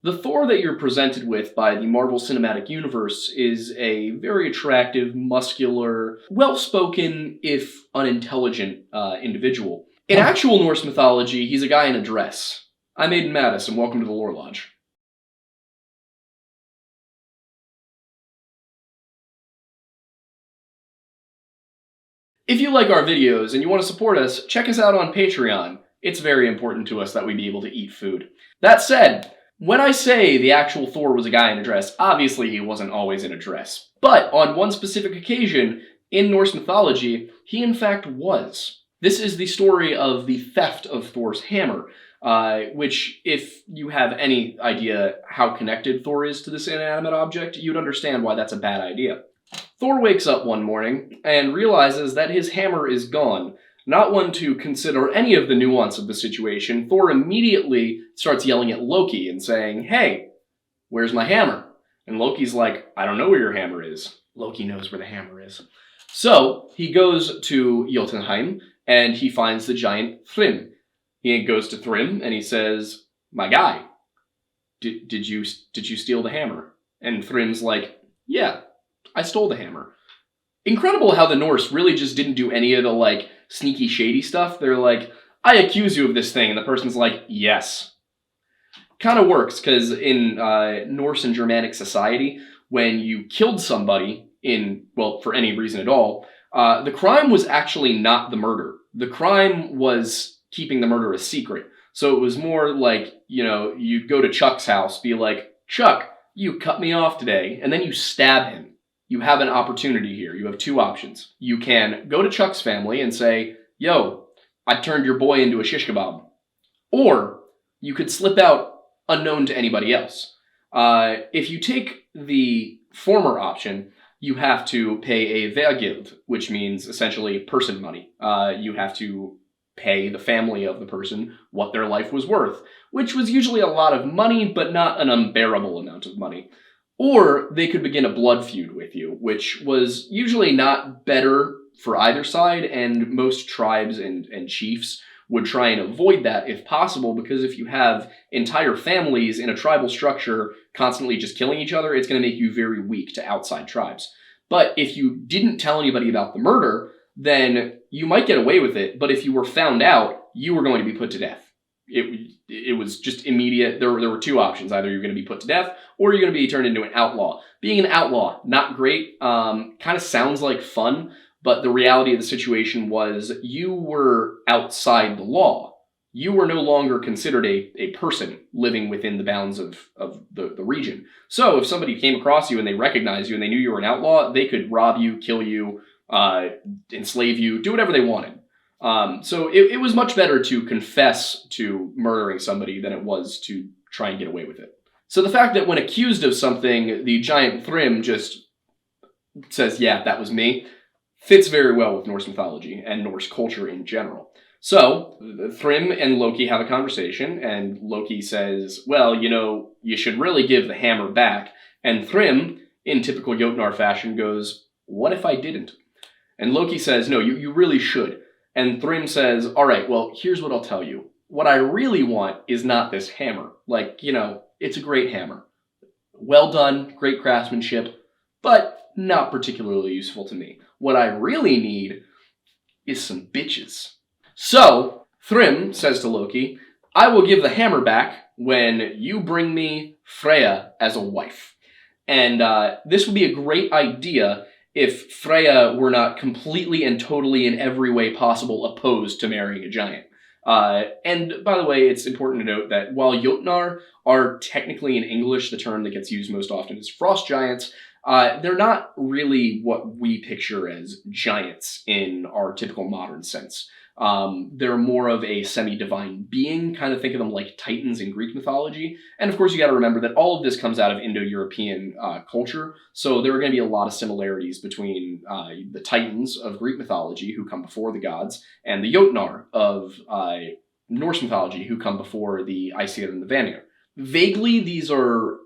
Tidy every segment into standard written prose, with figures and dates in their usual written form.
The Thor that you're presented with by the Marvel Cinematic Universe is a very attractive, muscular, well-spoken, if unintelligent, individual. In actual Norse mythology, he's a guy in a dress. I'm Aiden Mattis, and welcome to the Lore Lodge. If you like our videos and you want to support us, check us out on Patreon. It's very important to us that we be able to eat food. That said, when I say the actual Thor was a guy in a dress, obviously he wasn't always in a dress. But on one specific occasion, in Norse mythology, he in fact was. This is the story of the theft of Thor's hammer, which, if you have any idea how connected Thor is to this inanimate object, you'd understand why that's a bad idea. Thor wakes up one morning and realizes that his hammer is gone. Not one to consider any of the nuance of the situation, Thor immediately starts yelling at Loki and saying, "Hey, where's my hammer?" And Loki's like, "I don't know where your hammer is." Loki knows where the hammer is. So he goes to Jotunheim and he finds the giant Thrym. He goes to Thrym and he says, "My guy, did you steal the hammer?" And Thrym's like, "Yeah, I stole the hammer." Incredible how the Norse really just didn't do any of the, sneaky shady stuff. They're like, "I accuse you of this thing," and the person's like, "Yes." Kind of works, because in Norse and Germanic society, when you killed somebody for any reason at all, the crime was actually not the murder. The crime was keeping the murder a secret. So it was more like, you'd go to Chuck's house, be like, "Chuck, you cut me off today," and then you stab him. You have an opportunity here. You have two options. You can go to Chuck's family and say, "Yo, I turned your boy into a shish kebab." Or you could slip out unknown to anybody else. If you take the former option, you have to pay a vergild, which means essentially person money. You have to pay the family of the person what their life was worth, which was usually a lot of money, but not an unbearable amount of money. Or they could begin a blood feud with you, which was usually not better for either side, and most tribes and chiefs would try and avoid that if possible, because if you have entire families in a tribal structure constantly just killing each other, it's going to make you very weak to outside tribes. But if you didn't tell anybody about the murder, then you might get away with it, but if you were found out, you were going to be put to death. It was just immediate. There were two options. Either you're going to be put to death or you're going to be turned into an outlaw. Being an outlaw, not great. Kind of sounds like fun, but the reality of the situation was you were outside the law. You were no longer considered a person living within the bounds of the region. So if somebody came across you and they recognized you and they knew you were an outlaw, they could rob you, kill you, enslave you, do whatever they wanted. So it was much better to confess to murdering somebody than it was to try and get away with it. So the fact that when accused of something, the giant Thrym just says, "Yeah, that was me," fits very well with Norse mythology and Norse culture in general. So Thrym and Loki have a conversation, and Loki says, "Well, you should really give the hammer back." And Thrym, in typical Jotnar fashion, goes, "What if I didn't?" And Loki says, "No, you really should." And Thrym says, "All right, well, here's what I'll tell you. What I really want is not this hammer. It's a great hammer. Well done, great craftsmanship, but not particularly useful to me. What I really need is some bitches." So Thrym says to Loki, "I will give the hammer back when you bring me Freya as a wife." And this would be a great idea if Freya were not completely and totally in every way possible opposed to marrying a giant. And by the way, it's important to note that while Jotnar are technically in English the term that gets used most often is frost giants, they're not really what we picture as giants in our typical modern sense. They're more of a semi-divine being, kind of think of them like titans in Greek mythology. And of course, you got to remember that all of this comes out of Indo-European culture, so there are going to be a lot of similarities between the titans of Greek mythology, who come before the gods, and the Jotnar of Norse mythology, who come before the Aesir and the Vanir. Vaguely, these are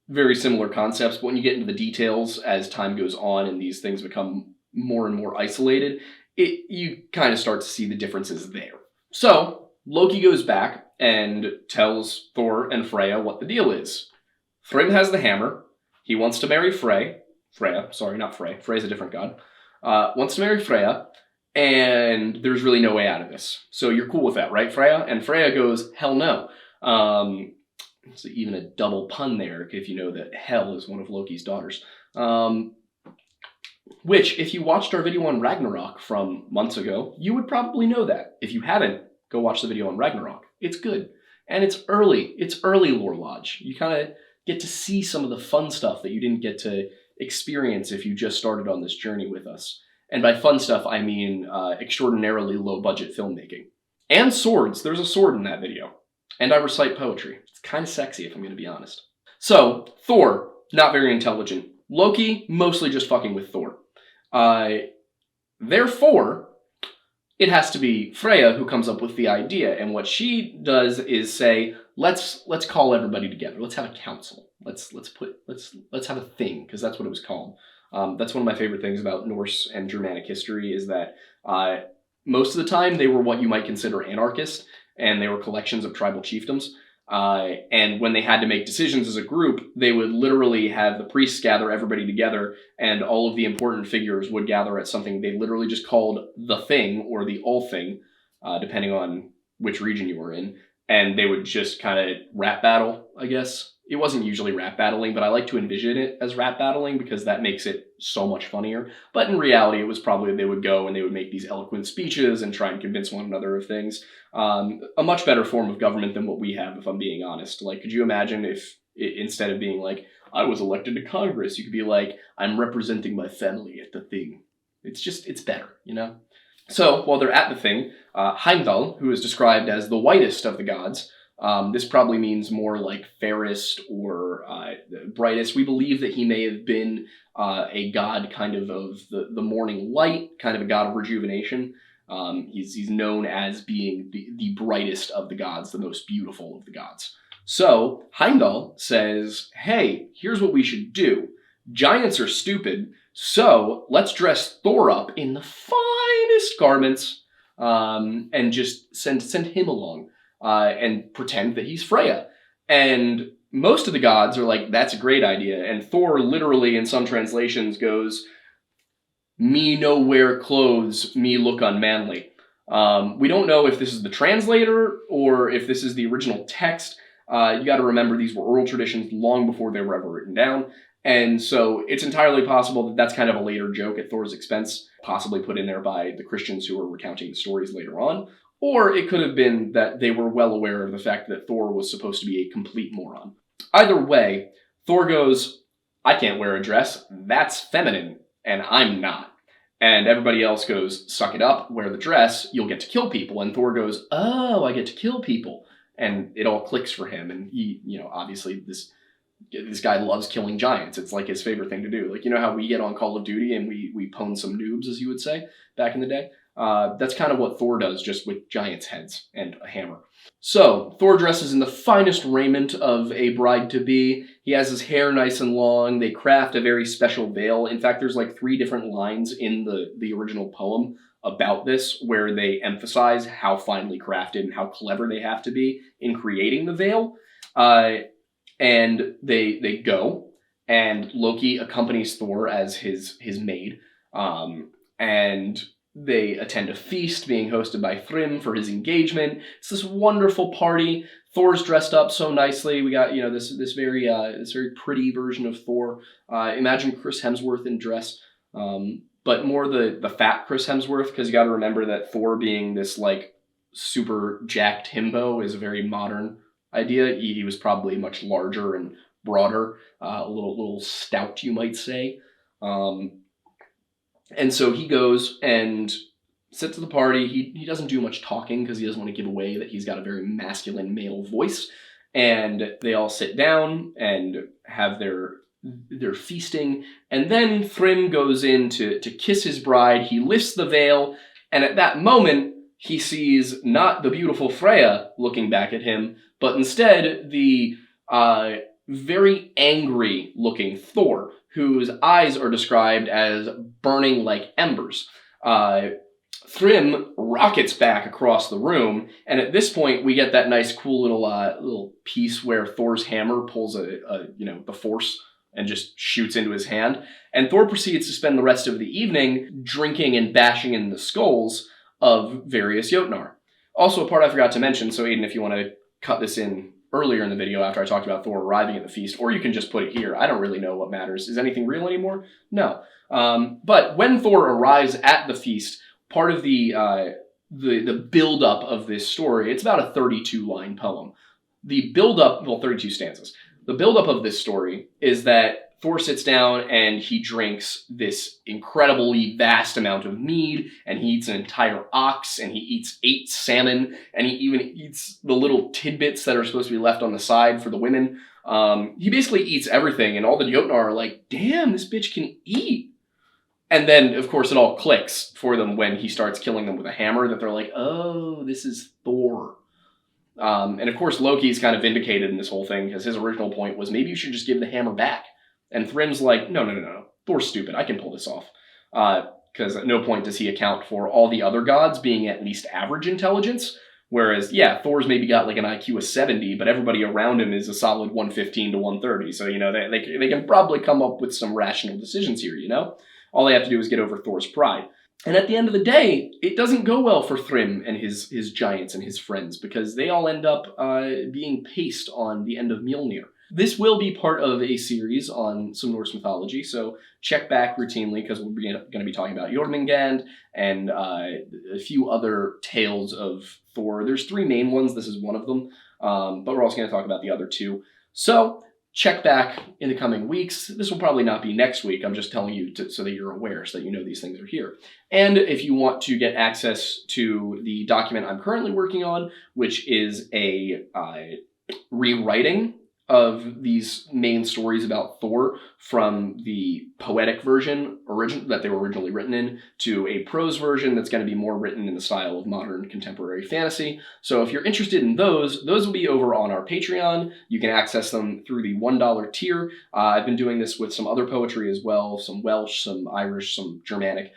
very similar concepts, but when you get into the details as time goes on and these things become more and more isolated, you kind of start to see the differences there. So Loki goes back and tells Thor and Freya what the deal is. Thrym has the hammer. He wants to marry Freya. Sorry, not Frey. Frey's a different god. Wants to marry Freya, and there's really no way out of this. So you're cool with that, right, Freya? And Freya goes, hell no. It's even a double pun there, if you know that Hel is one of Loki's daughters. Which, if you watched our video on Ragnarok from months ago, you would probably know that. If you haven't, go watch the video on Ragnarok. It's good. And it's early. It's early Lore Lodge. You kind of get to see some of the fun stuff that you didn't get to experience if you just started on this journey with us. And by fun stuff, I mean extraordinarily low-budget filmmaking. And swords. There's a sword in that video. And I recite poetry. It's kind of sexy, if I'm going to be honest. So, Thor, not very intelligent. Loki, mostly just fucking with Thor. Therefore, it has to be Freya who comes up with the idea. And what she does is say, let's call everybody together. Let's have a council. Let's have a thing, because that's what it was called. That's one of my favorite things about Norse and Germanic history is that most of the time they were what you might consider anarchist, and they were collections of tribal chiefdoms. And when they had to make decisions as a group, they would literally have the priests gather everybody together, and all of the important figures would gather at something they literally just called the thing, or the all thing, depending on which region you were in. And they would just kind of rap battle, I guess. It wasn't usually rap battling, but I like to envision it as rap battling because that makes it so much funnier. But in reality, it was probably they would go and they would make these eloquent speeches and try and convince one another of things. A much better form of government than what we have, if I'm being honest. Like, could you imagine if instead of being like, I was elected to Congress, you could be like, I'm representing my family at the thing. It's better, you know? So, while they're at the thing, Heimdall, who is described as the whitest of the gods, this probably means more like fairest or brightest. We believe that he may have been a god kind of the morning light, kind of a god of rejuvenation. He's known as being the brightest of the gods, the most beautiful of the gods. So Heimdall says, hey, here's what we should do. Giants are stupid, so let's dress Thor up in the finest garments and just send him along. And pretend that he's Freya. And most of the gods are like, that's a great idea. And Thor literally, in some translations, goes, me no wear clothes, me look unmanly. We don't know if this is the translator or if this is the original text. You got to remember these were oral traditions long before they were ever written down. And so it's entirely possible that that's kind of a later joke at Thor's expense, possibly put in there by the Christians who were recounting the stories later on. Or it could have been that they were well aware of the fact that Thor was supposed to be a complete moron. Either way, Thor goes, I can't wear a dress. That's feminine, and I'm not. And everybody else goes, suck it up, wear the dress, you'll get to kill people. And Thor goes, oh, I get to kill people. And it all clicks for him. And he, obviously this guy loves killing giants. It's like his favorite thing to do. Like, you know how we get on Call of Duty and we pwn some noobs, as you would say, back in the day? That's kind of what Thor does, just with giants' heads and a hammer. So, Thor dresses in the finest raiment of a bride-to-be. He has his hair nice and long. They craft a very special veil. In fact, there's like 3 different lines in the original poem about this, where they emphasize how finely crafted and how clever they have to be in creating the veil. And they go, and Loki accompanies Thor as his maid. And they attend a feast being hosted by Thrym for his engagement. It's this wonderful party. Thor's dressed up so nicely. We got, this very pretty version of Thor. Imagine Chris Hemsworth in dress, but more the fat Chris Hemsworth, because you got to remember that Thor being this like super jacked himbo is a very modern idea. He was probably much larger and broader, a little stout, you might say. And so he goes and sits at the party. He doesn't do much talking because he doesn't want to give away that he's got a very masculine male voice. And they all sit down and have their feasting. And then Thrym goes in to kiss his bride. He lifts the veil. And at that moment, he sees not the beautiful Freya looking back at him, but instead the very angry looking Thor, whose eyes are described as burning like embers. Thrym rockets back across the room, and at this point we get that nice, cool little piece where Thor's hammer pulls the force and just shoots into his hand. And Thor proceeds to spend the rest of the evening drinking and bashing in the skulls of various Jotnar. Also, a part I forgot to mention. So, Aiden, if you want to cut this in earlier in the video after I talked about Thor arriving at the feast, or you can just put it here. I don't really know what matters. Is anything real anymore? No. But when Thor arrives at the feast, part of the build-up of this story, it's about a 32-line poem. The build-up, 32 stanzas. The build-up of this story is that Thor sits down and he drinks this incredibly vast amount of mead, and he eats an entire ox, and he eats 8 salmon, and he even eats the little tidbits that are supposed to be left on the side for the women. He basically eats everything, and all the Jotnar are like, damn, this bitch can eat. And then, of course, it all clicks for them when he starts killing them with a hammer, that they're like, oh, this is Thor. And of course, Loki's kind of vindicated in this whole thing, because his original point was, maybe you should just give the hammer back. And Thrym's like, no. Thor's stupid. I can pull this off. Because at no point does he account for all the other gods being at least average intelligence. Whereas, yeah, Thor's maybe got like an IQ of 70, but everybody around him is a solid 115 to 130. So, they can probably come up with some rational decisions here, All they have to do is get over Thor's pride. And at the end of the day, it doesn't go well for Thrym and his giants and his friends, because they all end up being paced on the end of Mjolnir. This will be part of a series on some Norse mythology, so check back routinely, because we're going to be talking about Jormungand and a few other tales of Thor. There's 3 main ones. This is one of them, but we're also going to talk about the other 2. So check back in the coming weeks. This will probably not be next week. I'm just telling you so that you're aware, so that you know these things are here. And if you want to get access to the document I'm currently working on, which is a rewriting of these main stories about Thor from the poetic version that they were originally written in to a prose version that's going to be more written in the style of modern contemporary fantasy. So if you're interested in those will be over on our Patreon. You can access them through the $1 tier. I've been doing this with some other poetry as well, some Welsh, some Irish, some Germanic.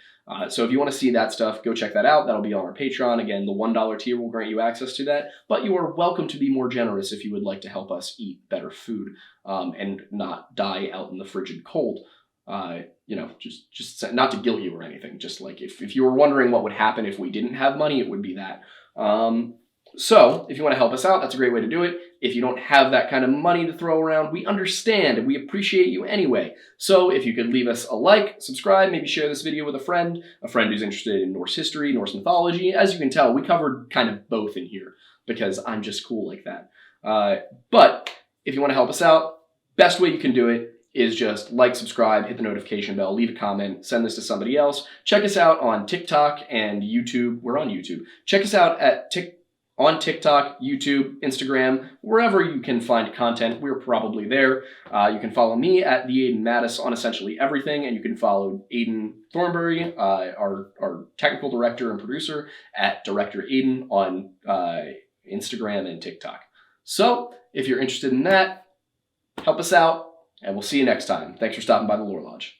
So if you want to see that stuff, go check that out. That'll be on our Patreon. Again, the $1 tier will grant you access to that, but you are welcome to be more generous if you would like to help us eat better food and not die out in the frigid cold. Just not to guilt you or anything. Just like if you were wondering what would happen if we didn't have money, it would be that. So if you want to help us out, that's a great way to do it. If you don't have that kind of money to throw around, we understand and we appreciate you anyway. So if you could leave us a like, subscribe, maybe share this video with a friend who's interested in Norse history, Norse mythology. As you can tell, we covered kind of both in here because I'm just cool like that. But if you want to help us out, best way you can do it is just like, subscribe, hit the notification bell, leave a comment, send this to somebody else. Check us out on TikTok and YouTube. We're on YouTube. Check us out on TikTok, YouTube, Instagram, wherever you can find content, we're probably there. You can follow me at the Aiden Mattis on essentially everything, and you can follow Aiden Thornbury, our technical director and producer, at Director Aiden on Instagram and TikTok. So, if you're interested in that, help us out, and we'll see you next time. Thanks for stopping by the Lore Lodge.